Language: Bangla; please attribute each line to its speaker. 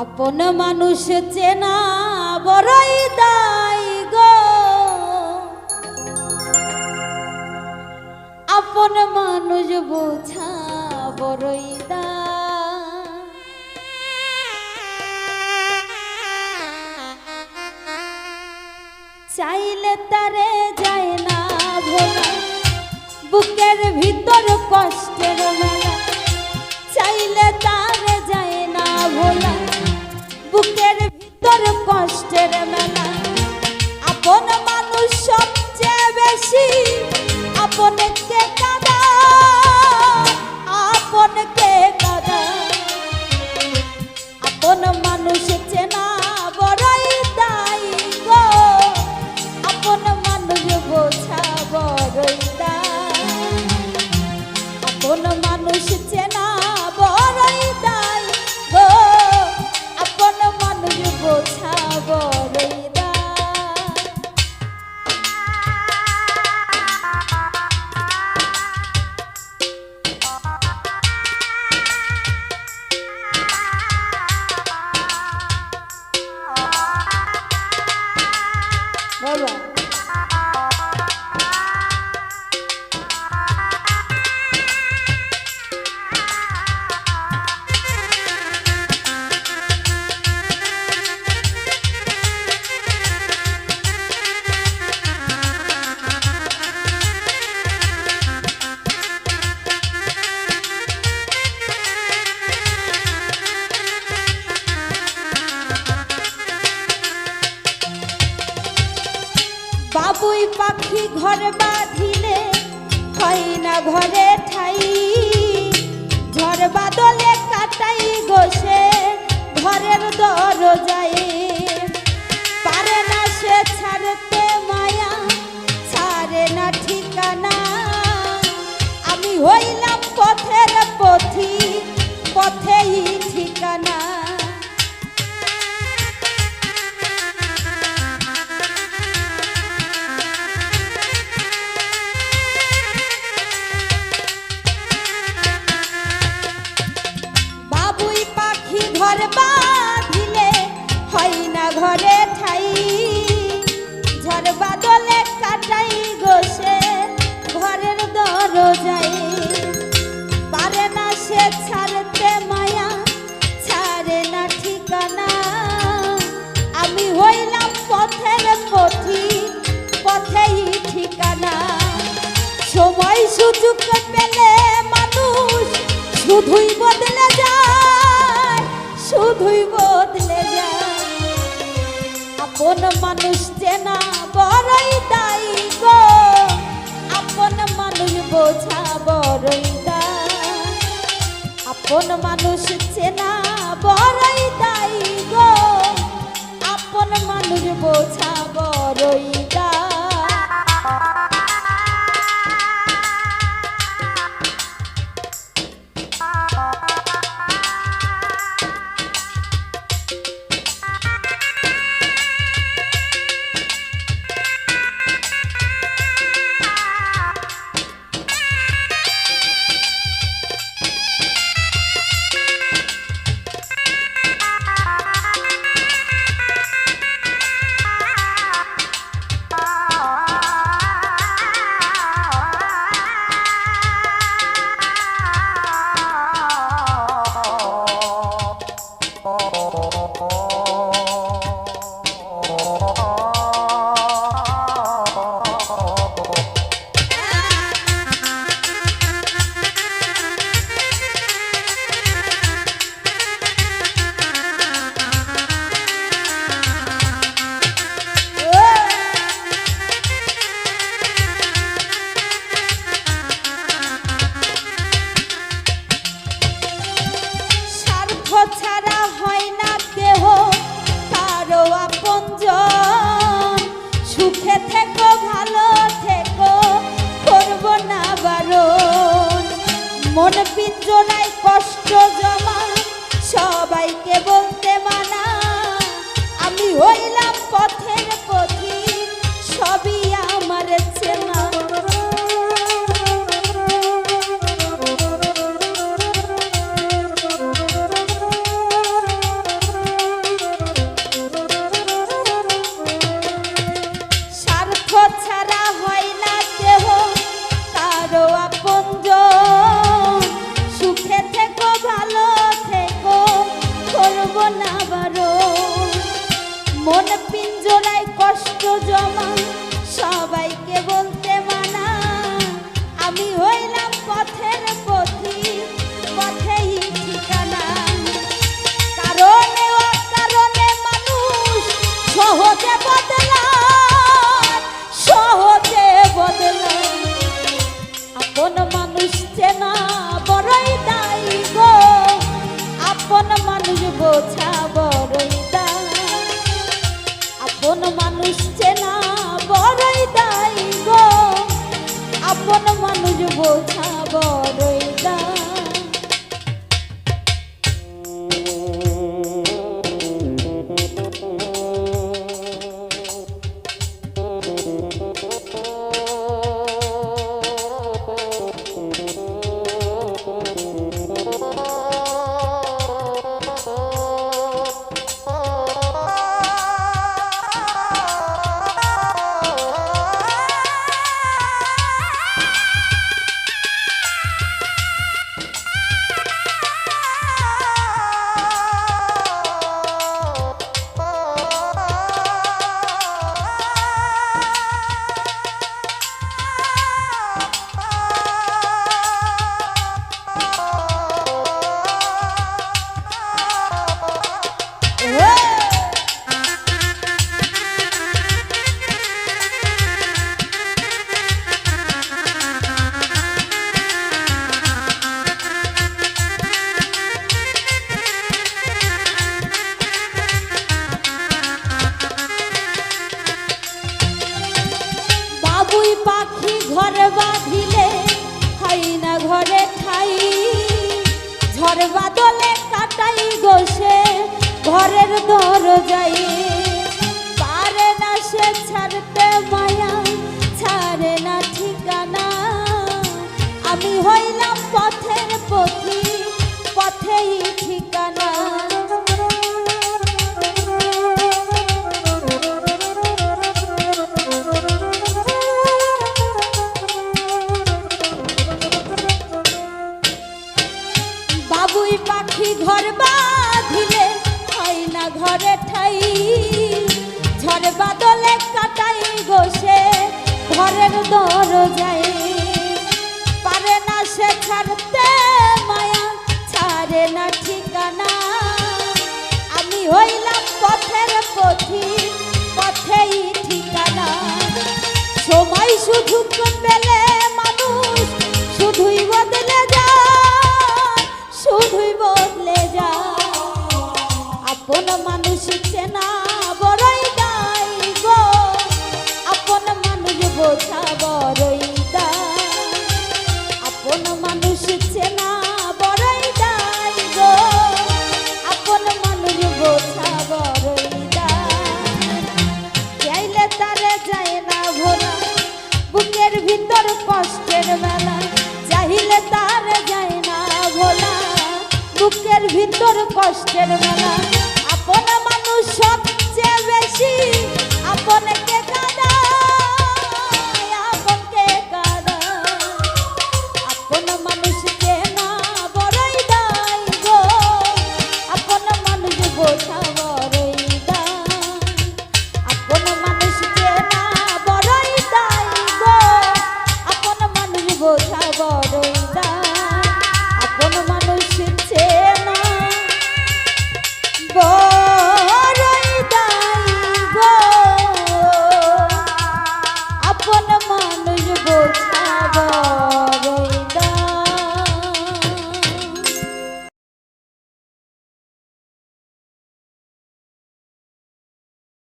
Speaker 1: আপন মানুষ চেনা বড়ই দায় গো, আপন মানুষ বোঝা বড়ই দায়। চাইলে তারে যায় না ভোলা, বুকের ভিতর কষ্টের মেলা। চাইলে তারে যায় না ভোলা, বুকের ভিতর কষ্টের মেলা। আপন মানুষ সবচেয়ে বেশি আপনকে কাঁদা, আপনকে কাঁদা। আপন মানুষ চেনা বড়ই দায় গো, আপন মানুষ বোঝা বড়ই দায়। আপন মানুষ চেনা বড়ই দায় গো, আপন মানুষ বোঝা বড়ই দায়। বাবা বাবুই পাখি ঘর বাঁধিলে হয় না ঘরে ঠাই। ঝড় বাদলে কাটাই গোসে ঘরের দরজায়। পারে না সে ছাড়তে মায়া, ছাড়ে না ঠিকানা। আমি হইলাম পথের পথি, পথেই ঠিকানা। ঘর বাঁধিলে হয় না ঘরে ঠাই। ঝড় বাদলে কাটাই গোসে ঘরের দরজায়। পারে না সে ছাড়তে মায়া, ছাড়ে না ঠিকানা। আমি হইলাম পথের পথি, পথেই ঠিকানা। সময় সুযোগ পেলে মানুষ শুধুই বদলে যায়, শুধুই বদলে যায়। আপন মানুষ চেনা বড়ই দায় গো, আপন মানুষ বোঝা বড়ই দায়। আপন মানুষ চেনা বড়ই দায় গো, আপন মানুষ বোঝা বড়ই দায়। মন পিঞ্জরায় কষ্ট জমা সবাইকে বলতে মানা আমি হইলাম পথের পথিক পথেই ঠিকানা কারণে অকারণে মানুষ সহজে বদলায় আপন মানুষ চেনা বড়ই দায়ী গো আপন মানুষ বোঝা বড়ই দায় আপন মানুষ চেনা বড়ই দায়ী গো আপন মানুষ বোঝা বড়ই দায় পাখি ঘরে বাঁধিলে হয় না ঘরে ঠাই ঝড় বাদলে কাটাই গোসে ঘরের দরজায় পারে না সে ছাড়তে মায়া ছাড়ে না ঠিকানা আমি হইলাম পথের পথিক পথেই ঠিকানা পাখি ঘর বাঁধিলে হয় না ঘরে ঠাই ঝড় বাদলে কাটাই গোসে ঘরের দরজায় পারে না সে ছাড়তে মায়া ছাড়ে না ঠিকানা আমি হইলাম পথের পথিক পথেই ঠিকানা সময় শুধু পেলে মানুষ শুধুই বদলে যায় শুধুই বদলে যায় আপন মানুষ চেনা বড়ই দায় গো আপন মানুষ বোঝা বড়ই দায় আপন মানুষ চেনা বড়ই দায় গো আপন মানুষ বোঝা বড়ই দায় চাইলে তারে যায় না ভোলা বুকের ভিতর কষ্টের বেলা চাইলে তারে যায় না ভোলা বুকের ভিতর কষ্টের বেলা আপন মানুষ সবচেয়ে বেশি আপনকে কাঁদায় আপনকে কাঁদায় আপন মানুষ চেনা বড়ই দায় গো আপন মানুষ বোঝা